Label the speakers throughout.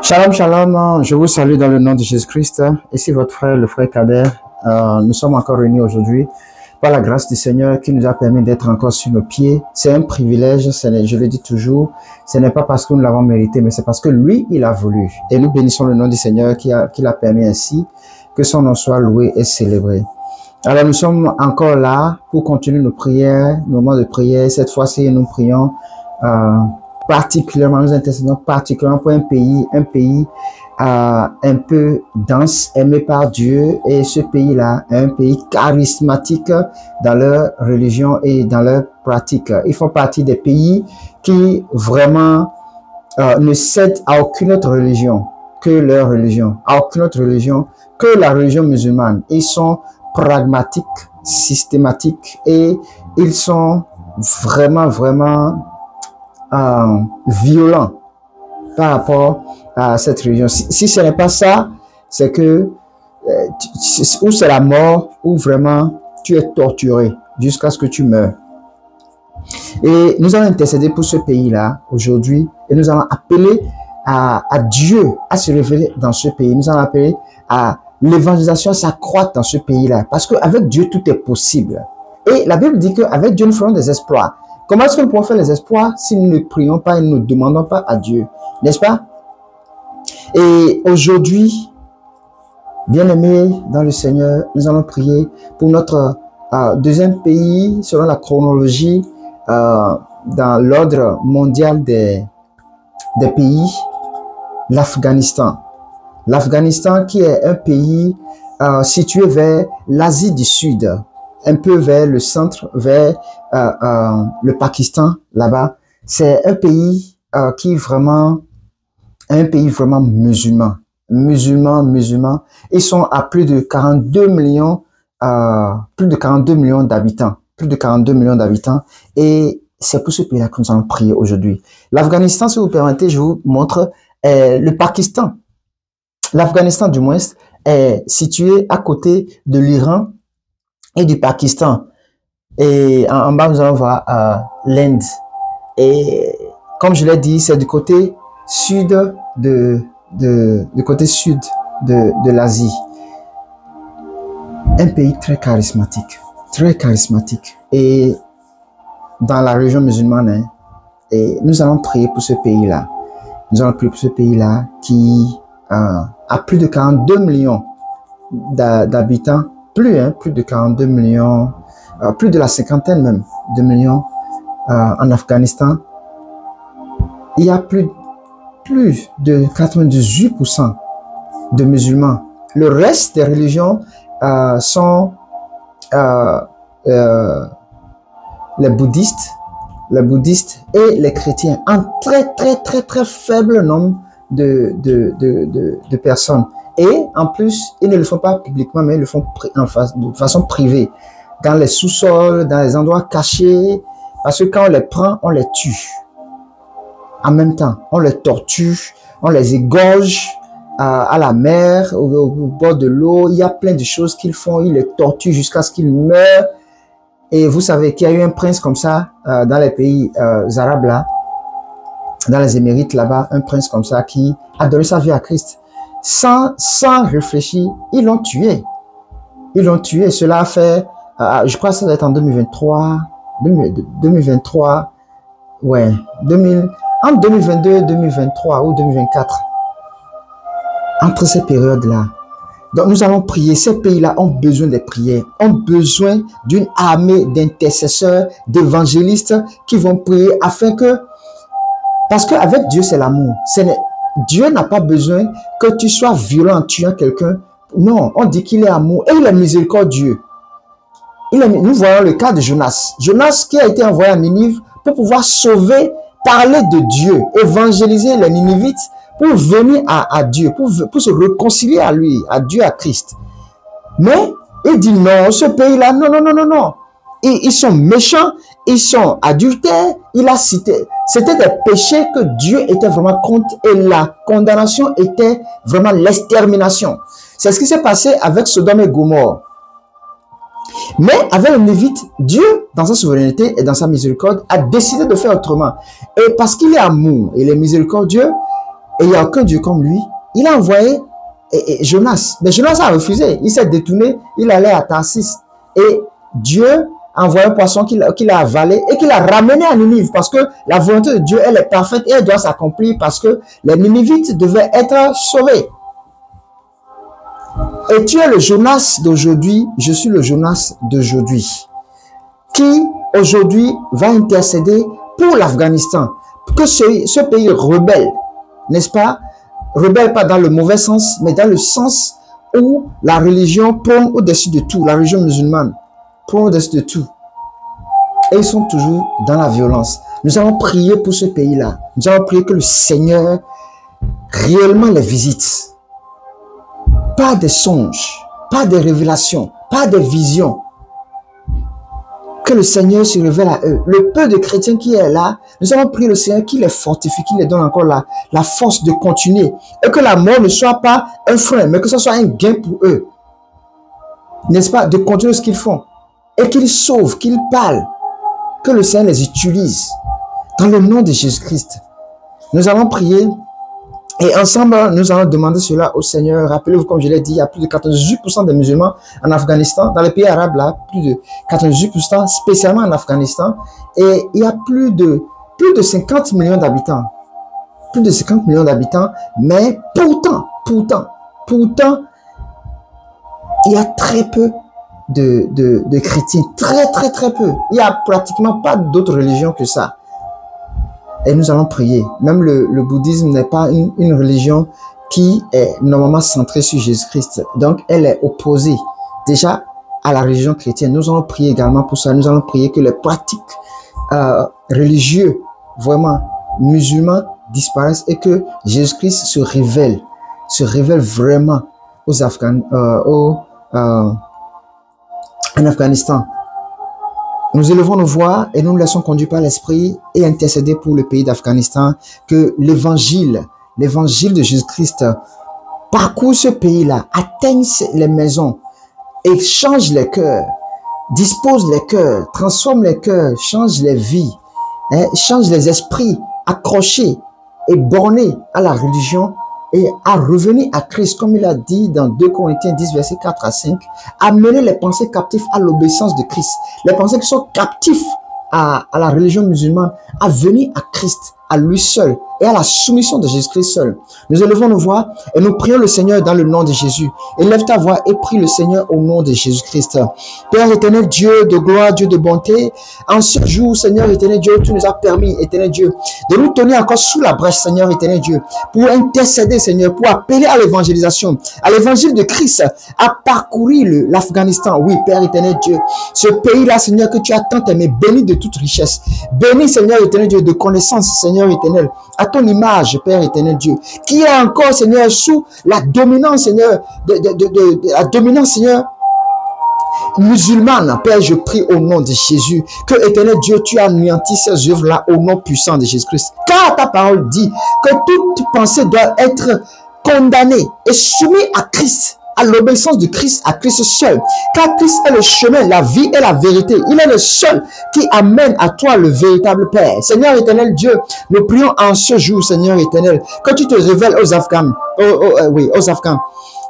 Speaker 1: Shalom, shalom, je vous salue dans le nom de Jésus-Christ. Ici votre frère, le frère Kader. Nous sommes encore réunis aujourd'hui par la grâce du Seigneur qui nous a permis d'être encore sur nos pieds. C'est un privilège, je le dis toujours, ce n'est pas parce que nous l'avons mérité, mais c'est parce que lui, il a voulu. Et nous bénissons le nom du Seigneur qui l'a permis ainsi, que son nom soit loué et célébré. Alors nous sommes encore là pour continuer nos prières, nos moments de prière. Cette fois-ci, nous prions particulièrement, nous intercédons particulièrement pour un pays un peu dense, aimé par Dieu, et ce pays-là est un pays charismatique dans leur religion et dans leur pratique. Ils font partie des pays qui vraiment ne cèdent à aucune autre religion que leur religion, à aucune autre religion que la religion musulmane. Ils sont pragmatiques, systématiques, et ils sont vraiment violent par rapport à cette religion. Si ce n'est pas ça, c'est que ou c'est la mort, ou vraiment tu es torturé jusqu'à ce que tu meurs. Et nous allons intercéder pour ce pays-là aujourd'hui, et nous allons appeler à Dieu à se révéler dans ce pays. Nous allons appeler à l'évangélisation à s'accroître dans ce pays-là, parce qu'avec Dieu tout est possible. Et la Bible dit qu'avec Dieu nous ferons des exploits. Comment est-ce que nous pouvons faire les exploits si nous ne prions pas et nous ne demandons pas à Dieu? N'est-ce pas? Et aujourd'hui, bien-aimés dans le Seigneur, nous allons prier pour notre deuxième pays, selon la chronologie, dans l'ordre mondial des pays, l'Afghanistan. L'Afghanistan qui est un pays situé vers l'Asie du Sud, un peu vers le centre, vers le Pakistan, là-bas. C'est un pays qui est vraiment un pays vraiment musulman. Ils sont à plus de 42 millions d'habitants. Plus de 42 millions d'habitants. Et c'est pour ce pays-là que nous allons prier aujourd'hui. L'Afghanistan, si vous permettez, je vous montre le Pakistan. L'Afghanistan, du moins, est situé à côté de l'Iran et du Pakistan. Et en bas, nous allons voir l'Inde. Et comme je l'ai dit, c'est du côté sud de l'Asie. Un pays très charismatique. Et dans la région musulmane, hein, et nous allons prier pour ce pays-là. Nous allons prier pour ce pays-là qui a plus de 42 millions d'habitants. Plus de 42 millions, plus de la cinquantaine même de millions en Afghanistan. Il y a plus de 98% de musulmans. Le reste des religions sont les bouddhistes et les chrétiens, en très faible nombre de personnes. Et en plus, ils ne le font pas publiquement, mais ils le font de façon privée, dans les sous-sols, dans les endroits cachés, parce que quand on les prend, on les tue. En même temps, on les torture, on les égorge à la mer, au bord de l'eau. Il y a plein de choses qu'ils font, ils les torturent jusqu'à ce qu'ils meurent. Et vous savez qu'il y a eu un prince comme ça dans les pays arabes là, dans les Émirates là-bas, un prince comme ça qui a donné sa vie à Christ. Sans réfléchir, ils l'ont tué. Cela a fait, je crois que ça doit être en 2023, ouais, en 2022, 2023 ou 2024. Entre ces périodes-là. Donc nous allons prier. Ces pays-là ont besoin des prières, ont besoin d'une armée d'intercesseurs, d'évangélistes qui vont prier afin que, parce qu'avec Dieu c'est l'amour. Dieu n'a pas besoin que tu sois violent en tuant quelqu'un. Non, on dit qu'il est amour et il est miséricordieux. Nous voyons le cas de Jonas. Jonas qui a été envoyé à Ninive pour pouvoir sauver, parler de Dieu, évangéliser les Ninivites pour venir à Dieu, pour se réconcilier à lui, à Dieu, à Christ. Mais il dit non, ce pays-là, non. Ils sont méchants, ils sont adultères, il a cité. C'était des péchés que Dieu était vraiment contre et la condamnation était vraiment l'extermination. C'est ce qui s'est passé avec Sodome et Gomorrhe. Mais avec les Névites, Dieu, dans sa souveraineté et dans sa miséricorde, a décidé de faire autrement. Et parce qu'il est amour et il est miséricordieux, et il n'y a aucun Dieu comme lui, il a envoyé Jonas. Mais Jonas a refusé. Il s'est détourné. Il allait à Tarsis. Et Dieu a envoyé un poisson qu'il a avalé et qu'il a ramené à Ninive. Parce que la volonté de Dieu, elle est parfaite et elle doit s'accomplir parce que les Ninivites devaient être sauvés. Et tu es le Jonas d'aujourd'hui. Je suis le Jonas d'aujourd'hui. Qui aujourd'hui va intercéder pour l'Afghanistan. Pour que ce pays rebelle, n'est-ce pas? Rebelle pas dans le mauvais sens, mais dans le sens où la religion prend au-dessus de tout, la religion musulmane prend au-dessus de tout. Et ils sont toujours dans la violence. Nous allons prier pour ce pays-là. Nous allons prier que le Seigneur réellement les visite. Pas des songes, pas des révélations, pas des visions. Que le Seigneur se révèle à eux. Le peu de chrétiens qui est là, nous allons prier le Seigneur qui les fortifie, qui les donne encore la force de continuer. Et que la mort ne soit pas un frein, mais que ce soit un gain pour eux. N'est-ce pas? De continuer ce qu'ils font. Et qu'ils sauvent, qu'ils parlent. Que le Seigneur les utilise. Dans le nom de Jésus-Christ. Nous allons prier. Et ensemble, nous allons demander cela au Seigneur. Rappelez-vous, comme je l'ai dit, il y a plus de 98% des musulmans en Afghanistan. Dans les pays arabes, là, plus de 98%, spécialement en Afghanistan. Et il y a plus de 50 millions d'habitants. Plus de 50 millions d'habitants. Mais pourtant, il y a très peu de chrétiens. Très peu. Il n'y a pratiquement pas d'autres religions que ça. Et nous allons prier. Même le bouddhisme n'est pas une religion qui est normalement centrée sur Jésus-Christ. Donc, elle est opposée déjà à la religion chrétienne. Nous allons prier également pour ça. Nous allons prier que les pratiques religieuses, vraiment musulmans, disparaissent et que Jésus-Christ se révèle vraiment aux en Afghanistan. Nous élevons nos voix et nous nous laissons conduire par l'Esprit et intercéder pour le pays d'Afghanistan, que l'évangile de Jésus-Christ parcourt ce pays-là, atteigne les maisons et change les cœurs, dispose les cœurs, transforme les cœurs, change les vies, change les esprits accrochés et bornés à la religion et à revenir à Christ, comme il a dit dans 2 Corinthiens 10, versets 4 à 5, amener les pensées captives à l'obéissance de Christ. Les pensées qui sont captives à la religion musulmane, à venir à Christ, à lui seul et à la soumission de Jésus-Christ seul. Nous élevons nos voix et nous prions le Seigneur dans le nom de Jésus. Élève ta voix et prie le Seigneur au nom de Jésus-Christ. Père éternel, Dieu de gloire, Dieu de bonté, en ce jour, Seigneur éternel Dieu, tu nous as permis, éternel Dieu, de nous tenir encore sous la brèche, Seigneur éternel Dieu, pour intercéder, Seigneur, pour appeler à l'évangélisation, à l'évangile de Christ, à parcourir l'Afghanistan. Oui, Père éternel Dieu, ce pays-là, Seigneur, que tu as tant aimé, béni de toute richesse, béni, Seigneur éternel Dieu, de connaissance, Seigneur éternel, à ton image, Père éternel Dieu, qui est encore, Seigneur, sous la dominance, Seigneur, la dominance, Seigneur, musulmane. Père, je prie au nom de Jésus, que, éternel Dieu, tu anéantis ces œuvres-là au nom puissant de Jésus-Christ. Car ta parole dit que toute pensée doit être condamnée et soumise à Christ, à l'obéissance de Christ, à Christ seul. Car Christ est le chemin, la vie et la vérité. Il est le seul qui amène à toi le véritable Père. Seigneur éternel Dieu, nous prions en ce jour, Seigneur éternel, que tu te révèles aux Afghans. Aux Afghans.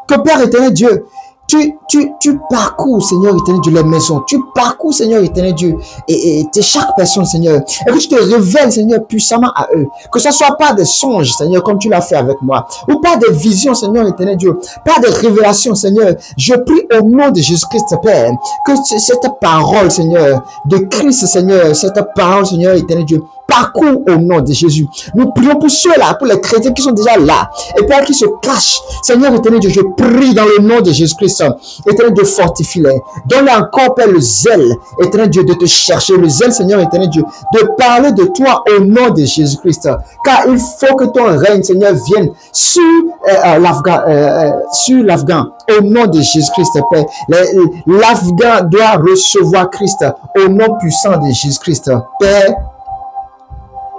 Speaker 1: Que Père éternel Dieu, tu parcours, Seigneur éternel Dieu, les maisons. Tu parcours, Seigneur éternel Dieu, et chaque personne, Seigneur. Et que tu te révèles, Seigneur, puissamment à eux. Que ce ne soit pas des songes, Seigneur, comme tu l'as fait avec moi. Ou pas des visions, Seigneur éternel Dieu. Pas des révélations, Seigneur. Je prie au nom de Jésus-Christ, Père, que cette parole, Seigneur, de Christ, Seigneur, cette parole, Seigneur éternel Dieu, parcours au nom de Jésus. Nous prions pour ceux-là, pour les chrétiens qui sont déjà là, et Père qui se cachent. Seigneur éternel Dieu, je prie dans le nom de Jésus-Christ, éternel Dieu, fortifie-les. Donne-leur encore, Père, le zèle, éternel Dieu, de te chercher, le zèle, Seigneur éternel Dieu, de parler de toi au nom de Jésus-Christ. Car il faut que ton règne, Seigneur, vienne sur l'Afghan, au nom de Jésus-Christ, Père. L'Afghan doit recevoir Christ au nom puissant de Jésus-Christ. Père,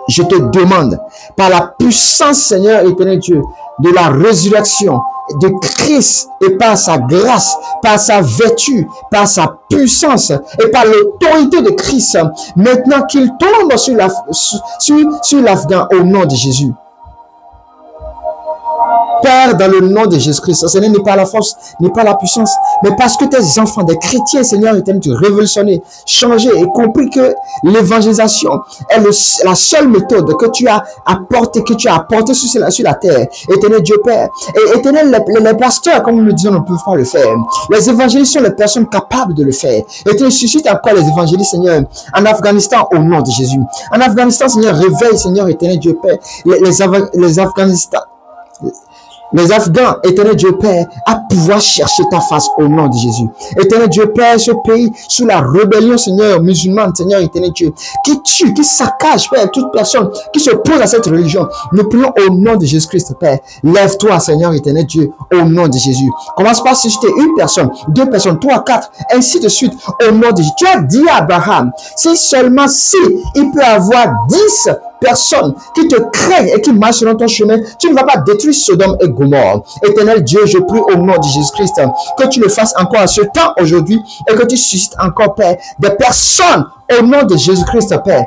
Speaker 1: je te demande, par la puissance, Seigneur éternel Dieu, de la résurrection de Christ et par sa grâce, par sa vertu, par sa puissance et par l'autorité de Christ, maintenant qu'il tombe sur l'Afghan au nom de Jésus. Père, dans le nom de Jésus-Christ, Seigneur, n'est pas la force, n'est pas la puissance, mais parce que tes enfants, des chrétiens, Seigneur éternel, tu révolutionné, changé et compris que l'évangélisation est la seule méthode que tu as apportée, sur la terre. Éternel Dieu Père, et éternel, les pasteurs, comme nous le disons, ne peuvent pas le faire. Les évangélistes sont les personnes capables de le faire. Éternel, suscite encore les évangélistes, Seigneur, en Afghanistan, au nom de Jésus. En Afghanistan, Seigneur, réveille, Seigneur éternel Dieu Père, les Afghans, éternel Dieu Père, à pouvoir chercher ta face au nom de Jésus. Éternel Dieu Père, ce pays sous la rébellion, Seigneur, musulmane, Seigneur éternel Dieu, qui tue, qui saccage, Père, toute personne qui se pose à cette religion. Nous prions au nom de Jésus-Christ, Père. Lève-toi, Seigneur éternel Dieu, au nom de Jésus. Commence par susciter une personne, deux personnes, trois, quatre, ainsi de suite, au nom de Jésus. Tu as dit à Abraham, c'est seulement si il peut avoir 10 personnes qui te craignent et qui marchent dans ton chemin, tu ne vas pas détruire Sodome et Gomorrhe. Éternel Dieu, je prie au nom de Jésus-Christ que tu le fasses encore à ce temps aujourd'hui et que tu suscites encore, Père, des personnes au nom de Jésus-Christ, Père,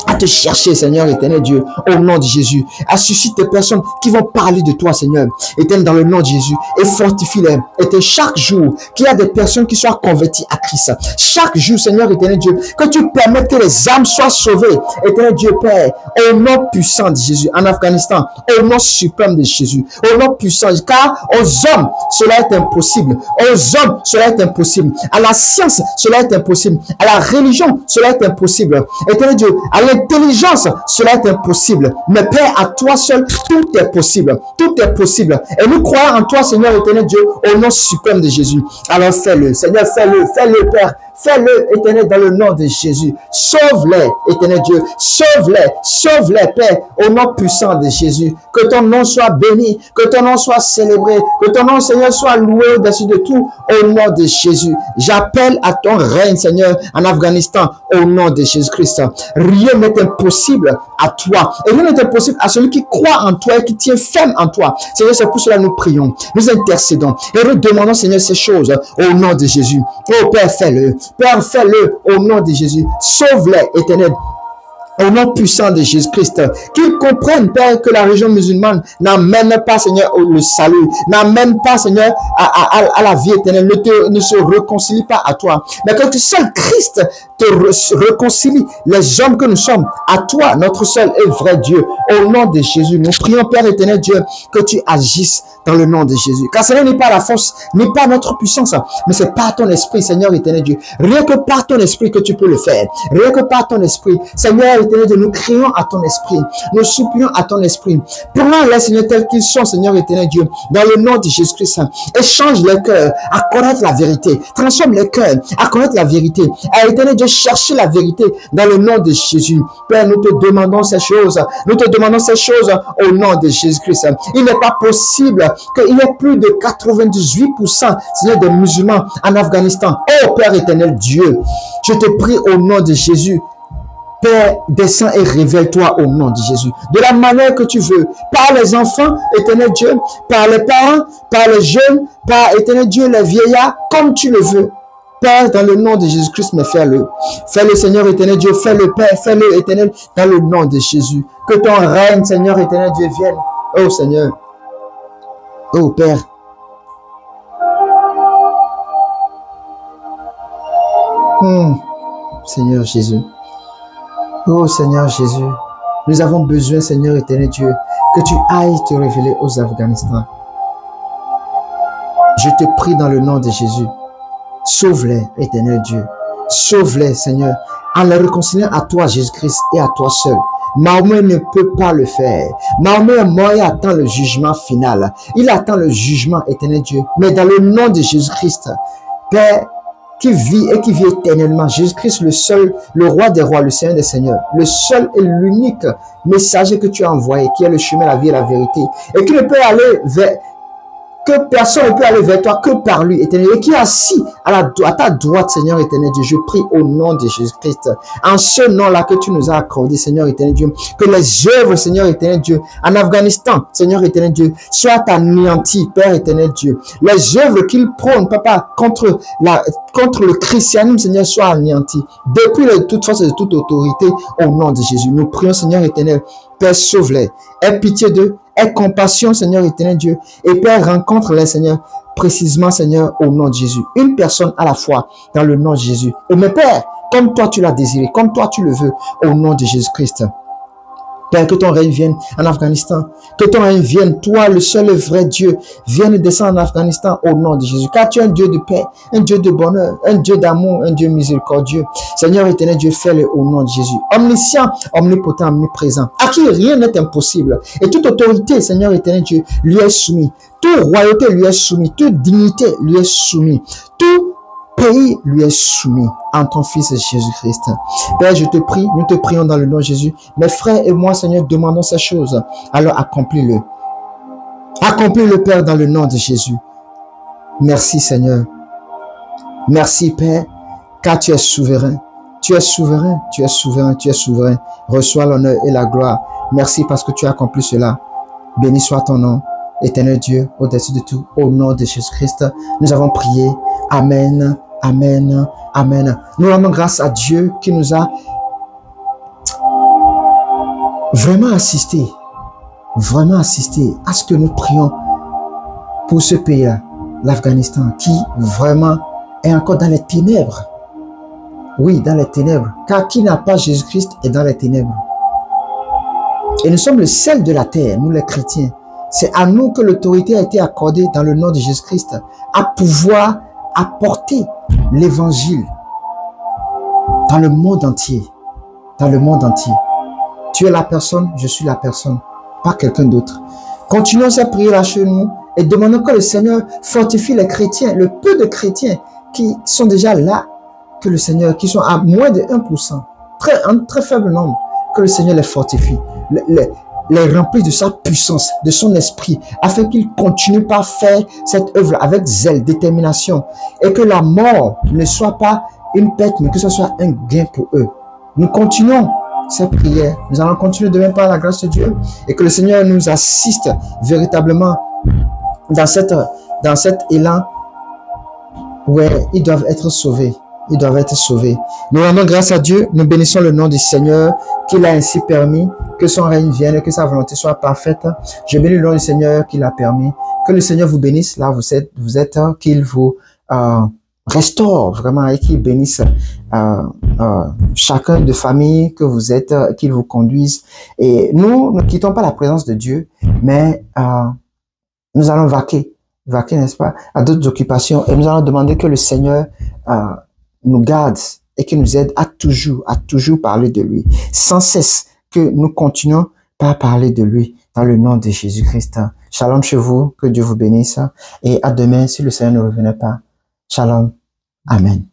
Speaker 1: à te chercher, Seigneur éternel Dieu, au nom de Jésus, à susciter des personnes qui vont parler de toi, Seigneur, éternel, dans le nom de Jésus, et fortifie-les. Et chaque jour, qu'il y a des personnes qui soient converties à Christ, chaque jour, Seigneur éternel Dieu, que tu permettes que les âmes soient sauvées, éternel Dieu Père, au nom puissant de Jésus, en Afghanistan, au nom suprême de Jésus, au nom puissant, car aux hommes, cela est impossible, aux hommes, cela est impossible, à la science, cela est impossible, à la religion, cela est impossible, éternel Dieu, à l'intelligence, cela est impossible. Mais Père, à toi seul, tout est possible. Tout est possible. Et nous croyons en toi, Seigneur éternel Dieu, au nom suprême de Jésus. Alors fais-le. Seigneur, fais-le, Père. Fais-le, éternel, dans le nom de Jésus. Sauve-les, éternel Dieu. Sauve-les, Père, au nom puissant de Jésus. Que ton nom soit béni, que ton nom soit célébré, que ton nom, Seigneur, soit loué au-dessus de tout, au nom de Jésus. J'appelle à ton règne, Seigneur, en Afghanistan, au nom de Jésus-Christ. Rien n'est impossible à toi. Et rien n'est impossible à celui qui croit en toi et qui tient ferme en toi. Seigneur, c'est pour cela que nous prions, nous intercédons et nous demandons, Seigneur, ces choses au nom de Jésus. Oh Père, fais-le. Père, fais-le au nom de Jésus. Sauve-les, éternel. Au nom puissant de Jésus-Christ, qu'ils comprennent, Père, que la religion musulmane n'amène pas, Seigneur, le salut, n'amène pas, Seigneur, à la vie éternelle, ne se réconcilie pas à toi, mais que seul Christ te réconcilie, les hommes que nous sommes, à toi, notre seul et vrai Dieu. Au nom de Jésus, nous prions, Père éternel Dieu, que tu agisses dans le nom de Jésus. Car Seigneur, n'est pas la force, n'est pas notre puissance, mais c'est par ton esprit, Seigneur éternel Dieu. Rien que par ton esprit que tu peux le faire. Rien que par ton esprit, Seigneur éternel Dieu, nous crions à ton esprit, nous supplions à ton esprit. Prends-les, Seigneur, tels qu'ils sont, Seigneur éternel Dieu, dans le nom de Jésus-Christ. Échange les cœurs à connaître la vérité. Transforme les cœurs à connaître la vérité. À éternel Dieu, chercher la vérité dans le nom de Jésus. Père, nous te demandons ces choses. Nous te demandons ces choses au nom de Jésus-Christ. Il n'est pas possible qu'il y ait plus de 98%, Seigneur, des musulmans en Afghanistan. Oh Père éternel Dieu, je te prie au nom de Jésus. Père, descends et révèle-toi au nom de Jésus. De la manière que tu veux. Par les enfants, éternel Dieu. Par les parents, par les jeunes, par, éternel Dieu, les vieillards, comme tu le veux. Père, dans le nom de Jésus-Christ, mais fais-le. Fais-le, Seigneur éternel Dieu. Fais-le, Père. Fais-le, éternel, dans le nom de Jésus. Que ton règne, Seigneur éternel Dieu, vienne. Oh Seigneur. Oh Père. Seigneur Jésus. Oh Seigneur Jésus, nous avons besoin, Seigneur éternel Dieu, que tu ailles te révéler aux Afghanistans. Je te prie dans le nom de Jésus, sauve-les, éternel Dieu. Sauve-les, Seigneur, en les réconciliant à toi, Jésus-Christ, et à toi seul. Mahomet ne peut pas le faire. Mahomet est mort et attend le jugement final. Il attend le jugement, éternel Dieu. Mais dans le nom de Jésus-Christ, Père, qui vit et qui vit éternellement. Jésus-Christ, le seul, le roi des rois, le Seigneur des seigneurs, le seul et l'unique messager que tu as envoyé, qui est le chemin, la vie et la vérité, et qui ne peut aller vers, que personne ne peut aller vers toi que par lui, éternel, et qui est assis à ta droite, Seigneur éternel Dieu. Je prie au nom de Jésus-Christ, en ce nom-là que tu nous as accordé, Seigneur éternel Dieu, que les œuvres, Seigneur éternel Dieu, en Afghanistan, Seigneur éternel Dieu, soient anéanties, Père éternel Dieu. Les œuvres qu'il prône, Papa, contre le christianisme, Seigneur, soient anéanties. Depuis de toute force et de toute autorité, au nom de Jésus. Nous prions, Seigneur éternel, Père, sauve-les. Aie pitié d'eux. aie compassion, Seigneur éternel Dieu. Et Père, rencontre-les, Seigneur, précisément, Seigneur, au nom de Jésus. Une personne à la fois, dans le nom de Jésus. Et mes Père, comme toi tu l'as désiré, comme toi tu le veux, au nom de Jésus-Christ. Père, que ton règne vienne en Afghanistan. Que ton règne vienne, toi, le seul et vrai Dieu, vienne descendre en Afghanistan au nom de Jésus. Car tu es un Dieu de paix, un Dieu de bonheur, un Dieu d'amour, un Dieu miséricordieux. Seigneur éternel Dieu, fais-le au nom de Jésus. Omniscient, omnipotent, omniprésent. À qui rien n'est impossible. Et toute autorité, Seigneur éternel Dieu, lui est soumise. Toute royauté lui est soumise. Toute dignité lui est soumise. Tout pays lui est soumis en ton Fils Jésus-Christ. Père, je te prie, nous te prions dans le nom de Jésus. Mes frères et moi, Seigneur, demandons ces choses. Alors accomplis-le. Accomplis-le, Père, dans le nom de Jésus. Merci, Seigneur. Merci, Père, car tu es souverain. Tu es souverain, tu es souverain, tu es souverain. Reçois l'honneur et la gloire. Merci parce que tu as accompli cela. Béni soit ton nom, éternel Dieu, au-dessus de tout, au nom de Jésus-Christ. Nous avons prié. Amen. Amen, amen. Nous rendons grâce à Dieu qui nous a vraiment assisté à ce que nous prions pour ce pays-là, l'Afghanistan, qui vraiment est encore dans les ténèbres. Oui, dans les ténèbres. Car qui n'a pas Jésus-Christ est dans les ténèbres. Et nous sommes le sel de la terre, nous les chrétiens. C'est à nous que l'autorité a été accordée dans le nom de Jésus-Christ à pouvoir apporter l'évangile dans le monde entier. Dans le monde entier. Tu es la personne, je suis la personne, pas quelqu'un d'autre. Continuons à prier là chez nous et demandons que le Seigneur fortifie les chrétiens, le peu de chrétiens qui sont déjà là, que le Seigneur, qui sont à moins de 1%, un très faible nombre, que le Seigneur les fortifie, les remplisse de sa puissance, de son esprit, afin qu'ils continuent par faire cette œuvre avec zèle, détermination, et que la mort ne soit pas une perte, mais que ce soit un gain pour eux. Nous continuons cette prière. Nous allons continuer demain par la grâce de Dieu, et que le Seigneur nous assiste véritablement dans cet élan où ils doivent être sauvés. Ils doivent être sauvés. Nous rendons grâce à Dieu. Nous bénissons le nom du Seigneur qui l'a ainsi permis. Que son règne vienne et que sa volonté soit parfaite. Je bénis le nom du Seigneur qui l'a permis. Que le Seigneur vous bénisse là où vous êtes, qu'il vous restaure vraiment et qu'il bénisse chacun de famille que vous êtes, qu'il vous conduise. Et nous ne quittons pas la présence de Dieu, mais nous allons vaquer, n'est-ce pas, à d'autres occupations. Et nous allons demander que le Seigneur nous garde et qui nous aide à toujours parler de lui. Sans cesse que nous continuons par parler de lui dans le nom de Jésus-Christ. Shalom chez vous, que Dieu vous bénisse et à demain si le Seigneur ne revenait pas. Shalom. Amen.